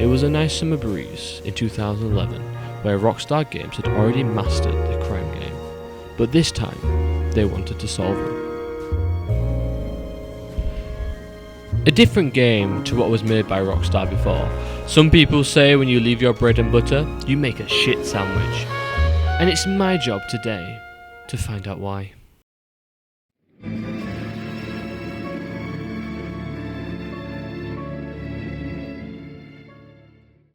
It was a nice summer breeze in 2011 where Rockstar Games had already mastered the crime game, but this time they wanted to solve it. A different game to what was made by Rockstar before. Some people say when you leave your bread and butter, you make a shit sandwich. And it's my job today to find out why.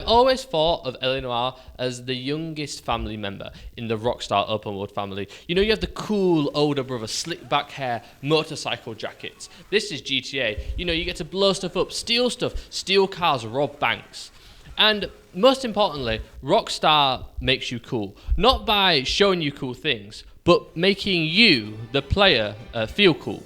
I always thought of Noire as the youngest family member in the Rockstar open world family. You know, you have the cool older brother, slick back hair, motorcycle jackets. This is GTA. You know, you get to blow stuff up, steal cars, rob banks. And most importantly, Rockstar makes you cool. Not by showing you cool things, but making you, the player, feel cool.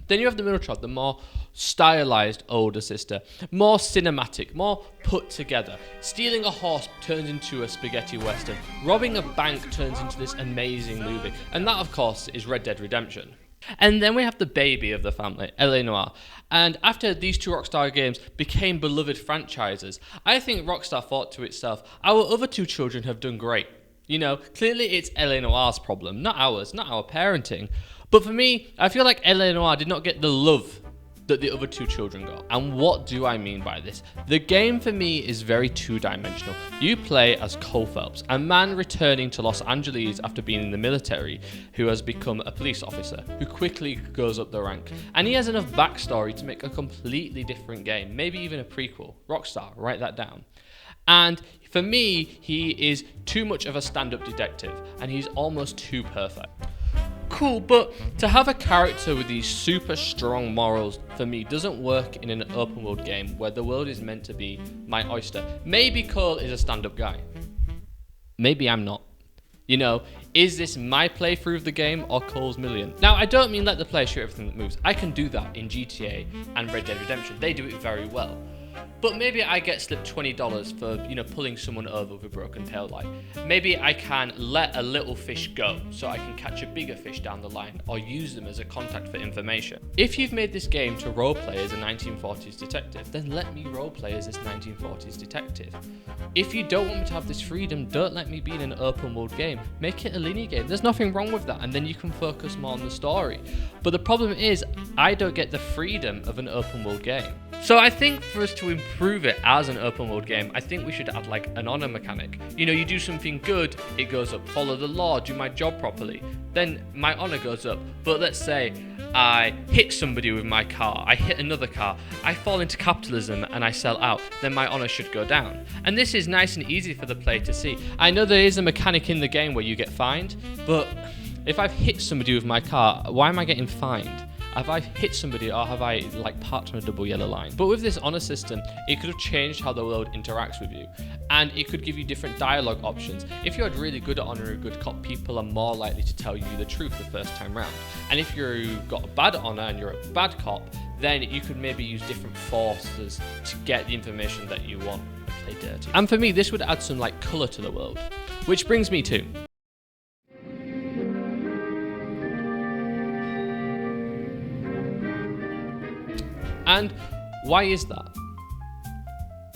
Then you have the middle child, the more stylized older sister, more cinematic, more put together. Stealing a horse turns into a spaghetti western. Robbing a bank turns into this amazing movie. And that, of course, is Red Dead Redemption. And then we have the baby of the family, Noire. And after these two Rockstar games became beloved franchises, I think Rockstar thought to itself, our other two children have done great. You know, clearly it's Noire's problem, not ours, not our parenting. But for me, I feel like Noire did not get the love that the other two children got. And what do I mean by this? The game for me is very two-dimensional. You play as Cole Phelps, a man returning to Los Angeles after being in the military, who has become a police officer, who quickly goes up the rank. And he has enough backstory to make a completely different game, maybe even a prequel. Rockstar, write that down. And for me, he is too much of a stand-up detective, and he's almost too perfect. Cool, but to have a character with these super strong morals for me doesn't work in an open world game where the world is meant to be my oyster. Maybe Cole is a stand-up guy. Maybe I'm not. You know, is this my playthrough of the game or Cole's million? Now, I don't mean let the player shoot everything that moves. I can do that in GTA and Red Dead Redemption. They do it very well. But maybe I get slipped $20 for, you know, pulling someone over with a broken tail light. Maybe I can let a little fish go so I can catch a bigger fish down the line or use them as a contact for information. If you've made this game to roleplay as a 1940s detective, then let me roleplay as this 1940s detective. If you don't want me to have this freedom, don't let me be in an open world game. Make it a linear game. There's nothing wrong with that, and then you can focus more on the story. But the problem is, I don't get the freedom of an open world game. So I think for us to improve it as an open world game, I think we should add like an honor mechanic. You know, you do something good, it goes up. Follow the law, do my job properly, then my honor goes up. But let's say I hit somebody with my car, I hit another car, I fall into capitalism and I sell out, then my honor should go down. And this is nice and easy for the player to see. I know there is a mechanic in the game where you get fined, but if I've hit somebody with my car, why am I getting fined? Have I hit somebody or have I like parked on a double yellow line? But with this honor system, it could have changed how the world interacts with you. And it could give you different dialogue options. If you're really good at honor, a good cop, people are more likely to tell you the truth the first time round. And if you've got a bad honor and you're a bad cop, then you could maybe use different forces to get the information that you want and play dirty. And for me, this would add some like color to the world. Which brings me to and why is that?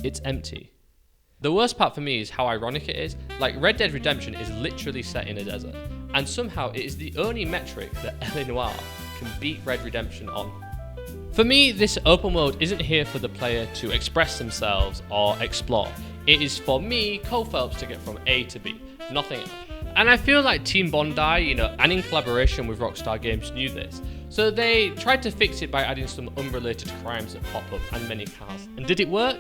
It's empty. The worst part for me is how ironic it is. Like, Red Dead Redemption is literally set in a desert, and somehow it is the only metric that Noire can beat Red Redemption on. For me, this open world isn't here for the player to express themselves or explore. It is for me, Cole Phelps, to get from A to B, nothing else. And I feel like Team Bondi, you know, and in collaboration with Rockstar Games, knew this. So they tried to fix it by adding some unrelated crimes that pop up and many cars. And did it work?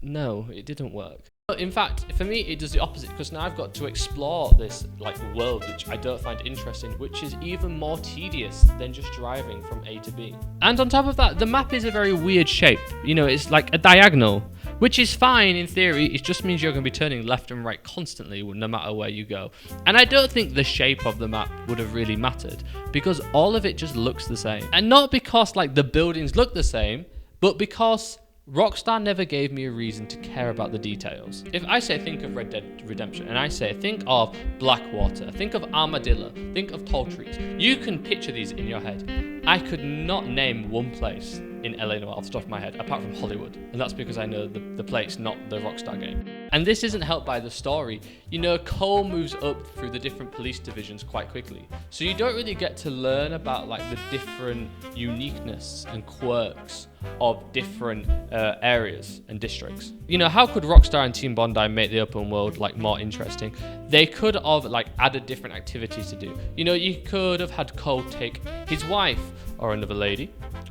No, it didn't work. In fact, for me, it does the opposite, because now I've got to explore this like world which I don't find interesting, which is even more tedious than just driving from A to B. And on top of that, the map is a very weird shape. You know, it's like a diagonal, which is fine in theory. It just means you're going to be turning left and right constantly no matter where you go. And I don't think the shape of the map would have really mattered, because all of it just looks the same. And not because like the buildings look the same, but because Rockstar never gave me a reason to care about the details. If I say think of Red Dead Redemption, and I say think of Blackwater, think of Armadillo, think of tall trees, you can picture these in your head. I could not name one place in LA Noire off the top of my head, apart from Hollywood. And that's because I know the place, not the Rockstar game. And this isn't helped by the story. You know, Cole moves up through the different police divisions quite quickly. So you don't really get to learn about like the different uniqueness and quirks of different areas and districts. You know, how could Rockstar and Team Bondi make the open world like more interesting? They could have like added different activities to do. You know, you could have had Cole take his wife or another lady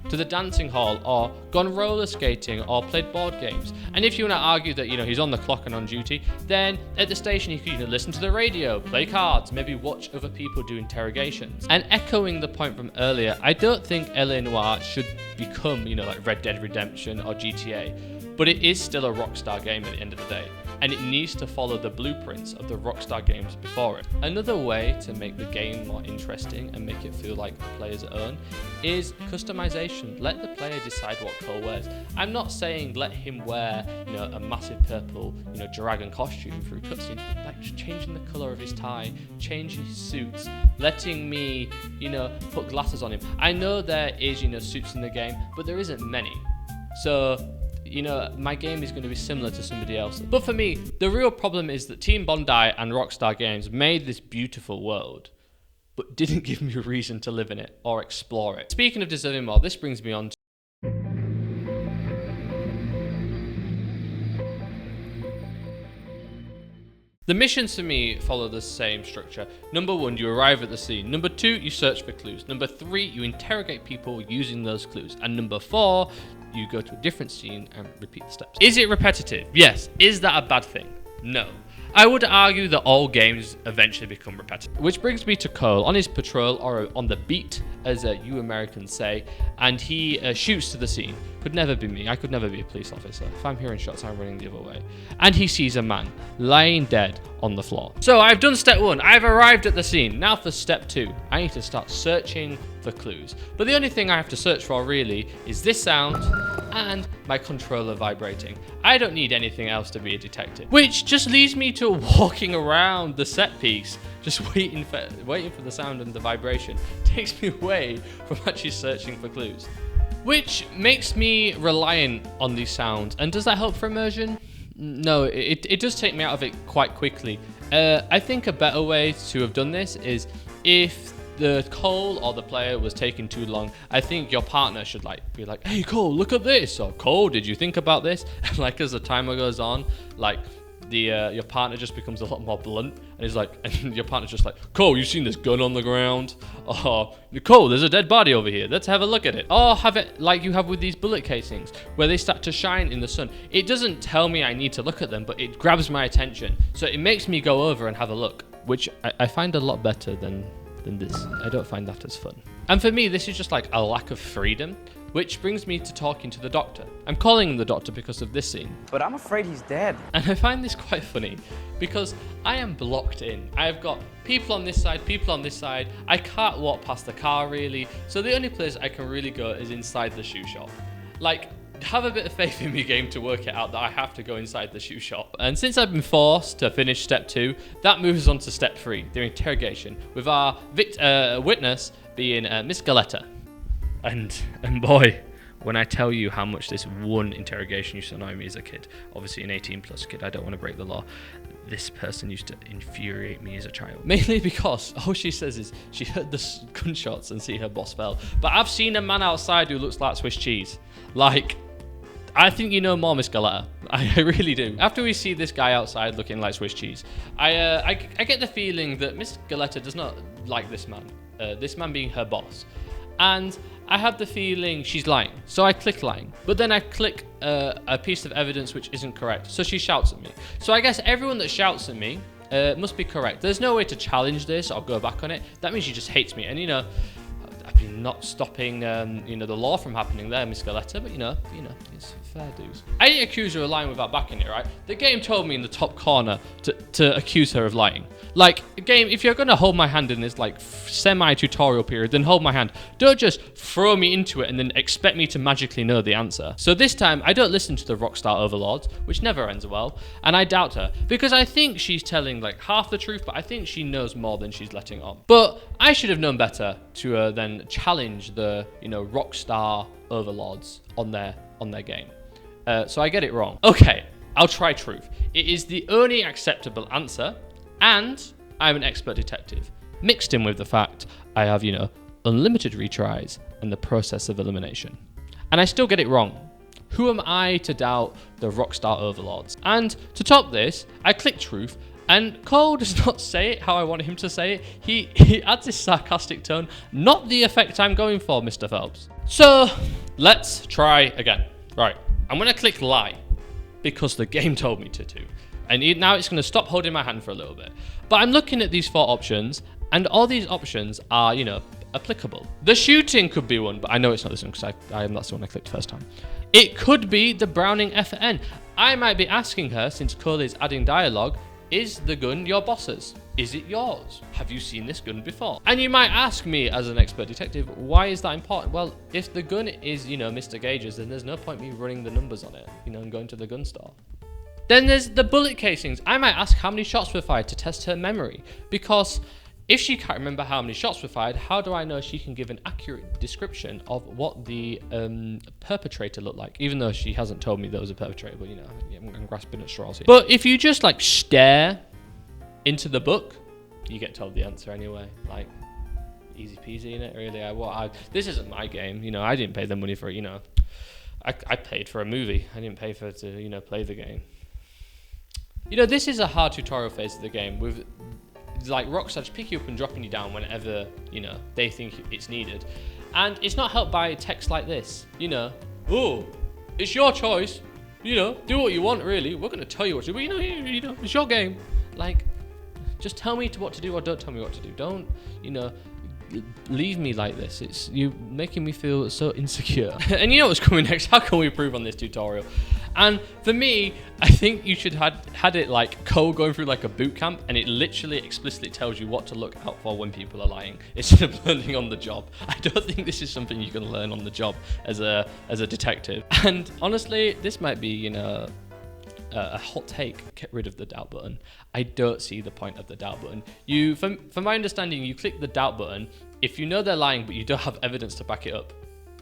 to the dancing hall, or gone roller skating, or played board games. And if you want to argue that, you know, he's on the clock and on duty, then at the station he could, you know, listen to the radio, play cards, maybe watch other people do interrogations. And echoing the point from earlier, I don't think LA Noire should become, you know, like Red Dead Redemption or GTA, but it is still a Rockstar game at the end of the day, and it needs to follow the blueprints of the Rockstar games before it. Another way to make the game more interesting and make it feel like the player's own is customization. Let the player decide what Cole wears. I'm not saying let him wear, you know, a massive purple, you know, dragon costume through cutscene, like just changing the color of his tie, changing his suits, letting me, you know, put glasses on him. I know there is, you know, suits in the game, but there isn't many. So, you know, my game is going to be similar to somebody else's. But for me, the real problem is that Team Bondi and Rockstar Games made this beautiful world, but didn't give me a reason to live in it or explore it. Speaking of deserving more, this brings me on to the missions for me follow the same structure. Number 1, you arrive at the scene. Number 2, you search for clues. Number 3, you interrogate people using those clues. And number 4, you go to a different scene and repeat the steps. Is it repetitive? Yes. Is that a bad thing? No. I would argue that all games eventually become repetitive. Which brings me to Cole on his patrol, or on the beat, as you Americans say, and he shoots to the scene. Could never be me. I could never be a police officer. If I'm hearing shots, I'm running the other way. And he sees a man lying dead on the floor. So I've done step 1. I've arrived at the scene. Now for step 2. I need to start searching for clues. But the only thing I have to search for really is this sound and my controller vibrating. I don't need anything else to be a detective. Which just leads me to walking around the set piece, just waiting for the sound and the vibration. Takes me away from actually searching for clues. Which makes me reliant on these sounds. And does that help for immersion? No, it does take me out of it quite quickly. I think a better way to have done this is if the Cole or the player was taking too long, I think your partner should like be like, hey Cole, look at this, or Cole, did you think about this? And like as the timer goes on, like your partner just becomes a lot more blunt, and he's like, and your partner's just like, Cole, you seen this gun on the ground? Or Cole, there's a dead body over here, let's have a look at it. Or have it like you have with these bullet casings, where they start to shine in the sun. It doesn't tell me I need to look at them, but it grabs my attention, so it makes me go over and have a look, which I find a lot better than this. I don't find that as fun. And for me, this is just like a lack of freedom, which brings me to talking to the doctor. I'm calling him the doctor because of this scene. But I'm afraid he's dead. And I find this quite funny because I am blocked in. I've got people on this side, people on this side. I can't walk past the car really. So the only place I can really go is inside the shoe shop. Like, have a bit of faith in me game to work it out that I have to go inside the shoe shop. And since I've been forced to finish step 2, that moves on to step 3, the interrogation, with our witness being Miss Galetta. And boy, when I tell you how much this one interrogation used to annoy me as a kid, obviously an 18+ kid, I don't want to break the law, this person used to infuriate me as a child. Mainly because all she says is she heard the gunshots and see her boss fell. But I've seen a man outside who looks like Swiss cheese. Like, I think you know more, Miss Galetta. I really do. After we see this guy outside looking like Swiss cheese, I get the feeling that Miss Galetta does not like this man being her boss. And I have the feeling she's lying. So I click lying. But then I click a piece of evidence which isn't correct. So she shouts at me. So I guess everyone that shouts at me must be correct. There's no way to challenge this or go back on it. That means she just hates me. And you know, I've been not stopping the law from happening there, Miss Galetta, but you know, it's fair dues. I didn't accuse her of lying without backing it, right? The game told me in the top corner to accuse her of lying. Like, game, if you're gonna hold my hand in this like semi-tutorial period, then hold my hand. Don't just throw me into it and then expect me to magically know the answer. So this time, I don't listen to the Rockstar overlords, which never ends well, and I doubt her, because I think she's telling like half the truth, but I think she knows more than she's letting on. But I should have known better to then challenge the, Rockstar overlords on their game. So I get it wrong. Okay, I'll try truth. It is the only acceptable answer, and I'm an expert detective, mixed in with the fact I have, unlimited retries and the process of elimination. And I still get it wrong. Who am I to doubt the Rockstar overlords? And to top this, I click truth, and Cole does not say it how I want him to say it. He adds this sarcastic tone, not the effect I'm going for, Mr. Phelps. So let's try again. Right, I'm gonna click lie because the game told me to. And now it's gonna stop holding my hand for a little bit. But I'm looking at these 4 options, and all these options are, applicable. The shooting could be one, but I know it's not this one because that's the one I clicked first time. It could be the Browning FN. I might be asking her, since Cole is adding dialogue, is the gun your boss's? Is it yours? Have you seen this gun before? And you might ask me, as an expert detective, why is that important? Well, if the gun is, Mr. Gage's, then there's no point me running the numbers on it, and going to the gun store. Then there's the bullet casings. I might ask how many shots were fired to test her memory, because if she can't remember how many shots were fired, how do I know she can give an accurate description of what the perpetrator looked like? Even though she hasn't told me there was a perpetrator, but I'm grasping at straws here. But if you just stare into the book, you get told the answer anyway. Easy peasy, innit? Really? This isn't my game. I didn't pay the money for it. I paid for a movie. I didn't pay for it to play the game. This is a hard tutorial phase of the game with Rockstar just picking you up and dropping you down whenever, they think it's needed. And it's not helped by text like this, oh, it's your choice, do what you want, really. We're going to tell you what to do, but it's your game. Just tell me what to do or don't tell me what to do. Don't, leave me like this. You making me feel so insecure. And what's coming next? How can we improve on this tutorial? And for me, I think you should had it like Cole going through a boot camp, and it literally explicitly tells you what to look out for when people are lying, instead of learning on the job. I don't think this is something you can learn on the job as a detective. And honestly, this might be, a hot take. Get rid of the doubt button. I don't see the point of the doubt button. From my understanding, you click the doubt button if you know they're lying but you don't have evidence to back it up.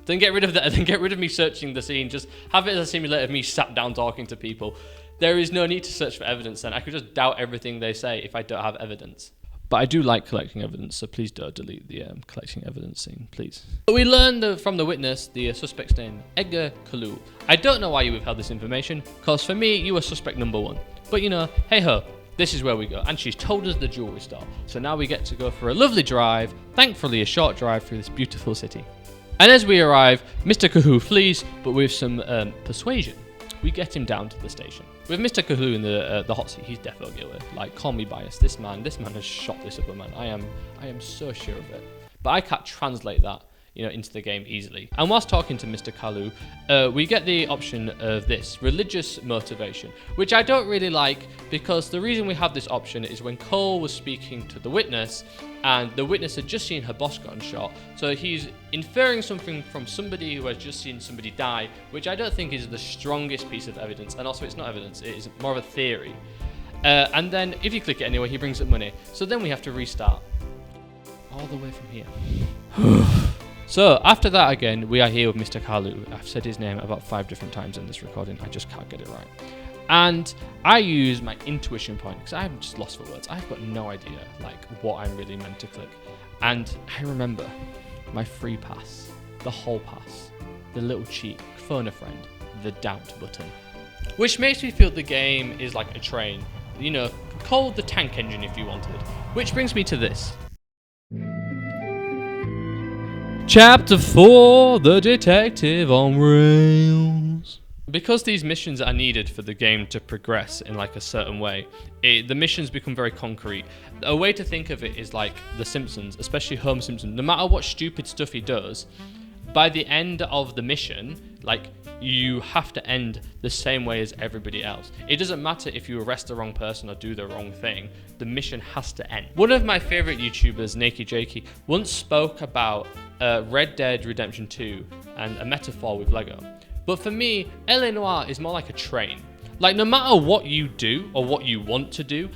Then get rid of that. Then get rid of me searching the scene. Just have it as a simulator of me sat down talking to people. There is no need to search for evidence. Then I could just doubt everything they say if I don't have evidence. But I do like collecting evidence, so please don't delete the collecting evidence scene, please. But we learned from the witness the suspect's name, Edgar Kalu. I don't know why you withheld this information, because for me, you were suspect number 1. But hey ho, this is where we go. And she's told us the jewelry store. So now we get to go for a lovely drive, thankfully a short drive through this beautiful city. And as we arrive, Mr. Kahu flees, but with some persuasion, we get him down to the station. With Mr. Kahu in the hot seat, he's definitely guilty. Call me biased. This man has shot this other man. I am so sure of it. But I can't translate that, into the game easily. And whilst talking to Mr. Kalu, we get the option of this, religious motivation, which I don't really like, because the reason we have this option is when Cole was speaking to the witness, and the witness had just seen her boss gotten shot, so he's inferring something from somebody who has just seen somebody die, which I don't think is the strongest piece of evidence, and also it's not evidence, it is more of a theory. And then if you click it anyway, he brings up money, so then we have to restart all the way from here. So after that, again, we are here with Mr. Kalu. I've said his name about 5 different times in this recording. I just can't get it right. And I use my intuition point, because I'm just lost for words. I've got no idea what I'm really meant to click. And I remember my free pass, the whole pass, the little cheat, phone a friend, the doubt button. Which makes me feel the game is like a train. Call the tank engine if you wanted. Which brings me to this. Chapter 4, The Detective on Rails. Because these missions are needed for the game to progress in a certain way, the missions become very concrete. A way to think of it is like The Simpsons, especially Homer Simpson. No matter what stupid stuff he does, by the end of the mission, you have to end the same way as everybody else. It doesn't matter if you arrest the wrong person or do the wrong thing, the mission has to end. One of my favorite YouTubers, Nakey Jakey, once spoke about Red Dead Redemption 2 and a metaphor with Lego. But for me, LA Noire is more like a train. No matter what you do or what you want to do,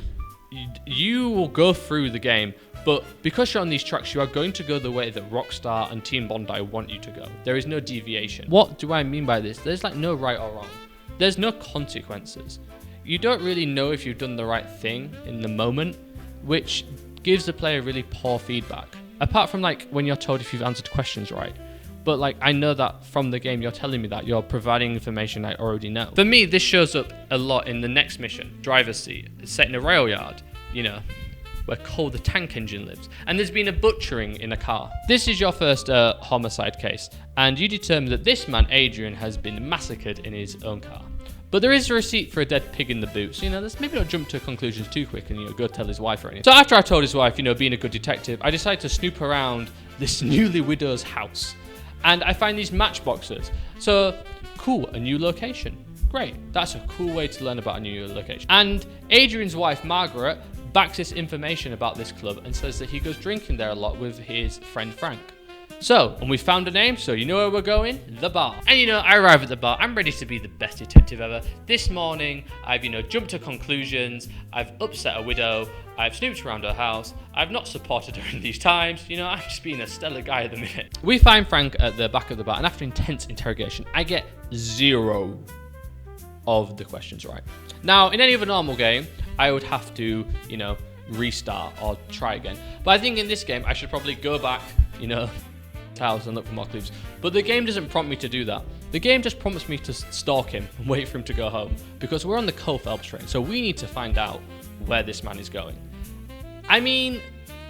you will go through the game But because you're on these tracks, you are going to go the way that Rockstar and Team Bondi want you to go. There is no deviation. What do I mean by this? There's like no right or wrong. There's no consequences. You don't really know if you've done the right thing in the moment, which gives the player really poor feedback. Apart from like when you're told if you've answered questions right. But like I know that from the game, you're telling me that you're providing information I already know. For me, this shows up a lot in the next mission, driver's seat. It's set in a rail yard, you know, where Cole the tank engine lives. And there's been a butchering in a car. This is your first homicide case, and you determine that this man, Adrian, has been massacred in his own car. But there is a receipt for a dead pig in the boot, so, you know, let's maybe not jump to conclusions too quick and, you know, go tell his wife or anything. So after I told his wife, you know, being a good detective, I decided to snoop around this newly widow's house. And I find these matchboxes. So, cool, a new location. Great, that's a cool way to learn about a new location. And Adrian's wife, Margaret, backs this information about this club and says that he goes drinking there a lot with his friend Frank. So, and we found a name, so you know where we're going? The bar. And you know, I arrive at the bar, I'm ready to be the best detective ever. This morning, I've, you know, jumped to conclusions, I've upset a widow, I've snooped around her house, I've not supported her in these times, you know, I'm just being a stellar guy at the minute. We find Frank at the back of the bar, and after intense interrogation, I get 0 of the questions right. Now, in any other normal game, I would have to, you know, restart or try again. But I think in this game, I should probably go back, you know, to house and look for more clues. But the game doesn't prompt me to do that. The game just prompts me to stalk him and wait for him to go home, because we're on the Cole Phelps train, so we need to find out where this man is going. I mean,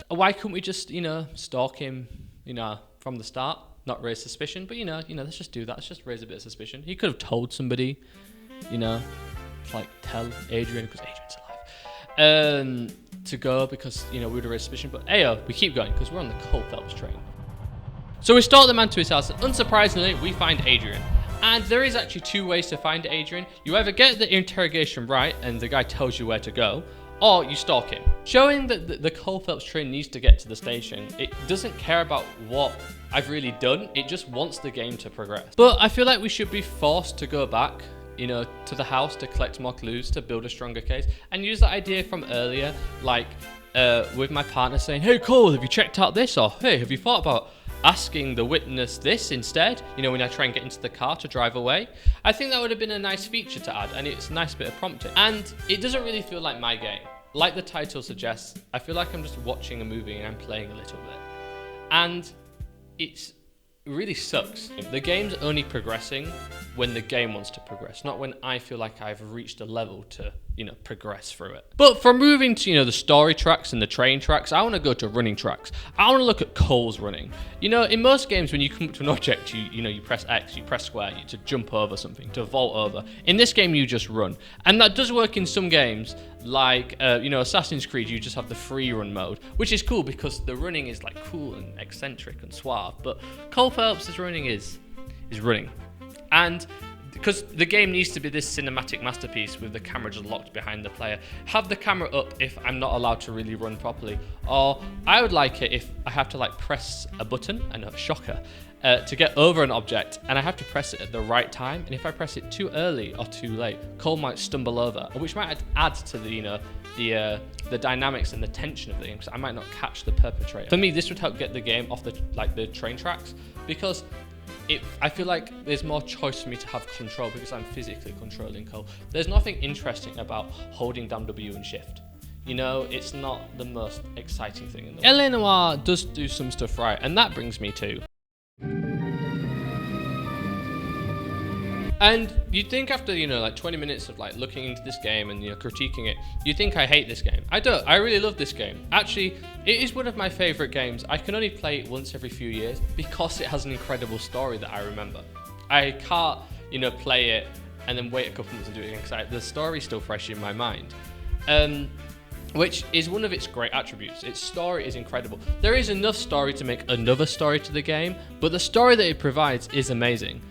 why couldn't we just, you know, stalk him, you know, from the start, not raise suspicion? But you know, let's just do that. Let's just raise a bit of suspicion. He could have told somebody, you know, like tell Adrian, because Adrian's alive, to go, because, you know, we would have raised suspicion. But ayo, we keep going because we're on the Cole Phelps train. So we stalk the man to his house, and unsurprisingly, we find Adrian. And there is actually 2 ways to find Adrian. You either get the interrogation right, and the guy tells you where to go, or you stalk him. Showing that the Cole Phelps train needs to get to the station, it doesn't care about what I've really done, it just wants the game to progress. But I feel like we should be forced to go back, you know, to the house to collect more clues, to build a stronger case, and use that idea from earlier, like with my partner saying, hey Cole, have you checked out this? Or hey, have you thought about asking the witness this instead, you know, when I try and get into the car to drive away. I think that would have been a nice feature to add, and it's a nice bit of prompting. And it doesn't really feel like my game. Like the title suggests, I feel like I'm just watching a movie and I'm playing a little bit. And it really sucks. The game's only progressing when the game wants to progress, not when I feel like I've reached a level to, you know, progress through it. But from moving to, you know, the story tracks and the train tracks, I want to go to running tracks. I want to look at Cole's running. You know, in most games, when you come up to an object, you press X, you press square, to jump over something, to vault over. In this game, you just run. And that does work in some games, like, you know, Assassin's Creed, you just have the free run mode, which is cool because the running is like cool and eccentric and suave. But Cole Phelps' running is running. And because the game needs to be this cinematic masterpiece with the camera just locked behind the player, have the camera up if I'm not allowed to really run properly. Or I would like it if I have to like press a button, I know, shocker, to get over an object, and I have to press it at the right time. And if I press it too early or too late, Cole might stumble over, which might add to the, you know, the dynamics and the tension of the game, because I might not catch the perpetrator. For me, this would help get the game off the train tracks, because I feel like there's more choice for me to have control because I'm physically controlling Cole. There's nothing interesting about holding down W and shift. You know, it's not the most exciting thing in the world. LA Noire does do some stuff right, and that brings me to... And you'd think after, you know, like 20 minutes of like looking into this game and, you know, critiquing it, you'd think I hate this game. I don't. I really love this game. Actually, it is one of my favorite games. I can only play it once every few years because it has an incredible story that I remember. I can't, you know, play it and then wait a couple months and do it again because the story's still fresh in my mind. Which is one of its great attributes. Its story is incredible. There is enough story to make another story to the game, but the story that it provides is amazing.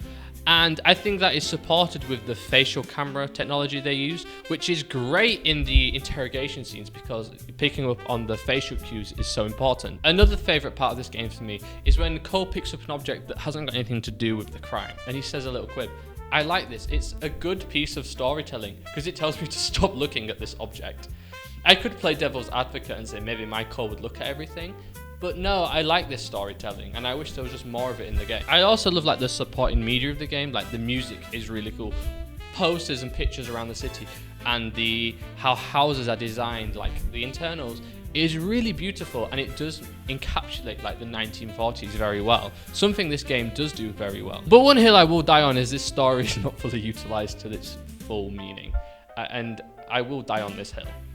And I think that is supported with the facial camera technology they use, which is great in the interrogation scenes because picking up on the facial cues is so important. Another favourite part of this game for me is when Cole picks up an object that hasn't got anything to do with the crime, and he says a little quip. I like this. It's a good piece of storytelling because it tells me to stop looking at this object. I could play devil's advocate and say maybe my core would look at everything, but no, I like this storytelling, and I wish there was just more of it in the game. I also love like the supporting media of the game. Like the music is really cool, posters and pictures around the city, and how houses are designed, like the internals, is really beautiful, and it does encapsulate like the 1940s very well. Something this game does do very well. But one hill I will die on is this story is not fully utilized to its full meaning, and I will die on this hill.